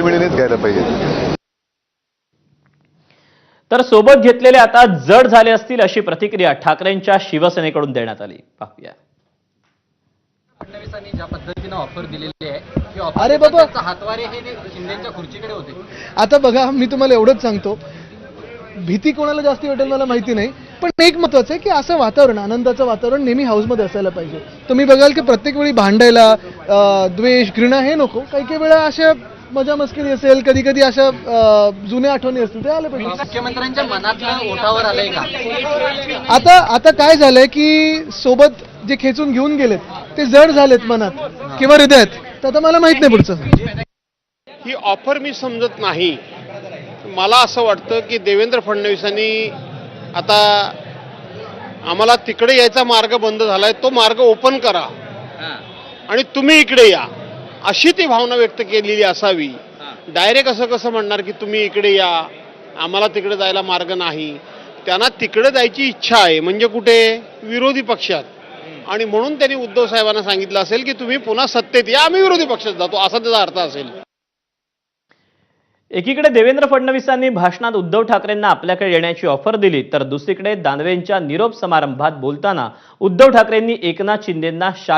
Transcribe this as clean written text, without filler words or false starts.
मिळूनच घ्यायला पाहिजे. तर सोबत घेतलेले आता जड झाले असतील अशी प्रतिक्रिया ठाकरेंच्या शिवसेनेकडून देण्यात आली. पाहूया. फडणवीसांनी ज्या पद्धतीने ऑफर दिलेली आहे की अरे बाबा, हातवारे हे शिंदेच्या खुर्चीकडे होते. आता बघा, मी तुम्हाला एवढंच सांगतो, भीती कोणाला जास्ती वाटेल मला माहिती नाही, पण एक महत्वाचं आहे की असं वातावरण, आनंदाचं वातावरण नेहमी हाऊसमध्ये असायला पाहिजे. तुम्ही बघाल की प्रत्येक वेळी भांडायला, द्वेष, घृणा हे नको. काही काही वेळा अशा मजा मस्करी असेल, कधी कधी अशा जुन्या आठवणी असतील, ते आलं पाहिजे. मुख्यमंत्र्यांच्या मनातलं ओठावर आलंय का? आता काय झालंय की सोबत जे खेचून घेऊन गेलेत ते जड झालेत मनात किंवा हृदयात, तर आता मला माहित नाही पुढचं. ही ऑफर मी समजत नाही. मला असं वाटतं की देवेंद्र फडणवीसांनी आता आम्हाला तिकडे यायचा मार्ग बंद झालाय, तो मार्ग ओपन करा आणि तुम्ही इकडे या, अशी ती भावना व्यक्त केलेली असावी. डायरेक्ट असं कसं म्हणणार की तुम्ही इकडे या, आम्हाला तिकडे जायला मार्ग नाही. त्यांना तिकडे जायची इच्छा आहे, म्हणजे कुठे? विरोधी पक्षात. आणि म्हणून त्यांनी उद्धव साहेबांना सांगितलं असेल की तुम्ही पुन्हा सत्तेत या, आम्ही विरोधी पक्षात जातो, असा त्याचा अर्थ असेल. एकीकडे देवेंद्र फडणवीसांनी भाषणात उद्धव ठाकरेंना आपल्याकडे येण्याची ऑफर दिली, तर दुसरीकडे दानवेंच्या निरोप समारंभात बोलताना उद्धव ठाकरेंनी एकनाथ शिंदेंना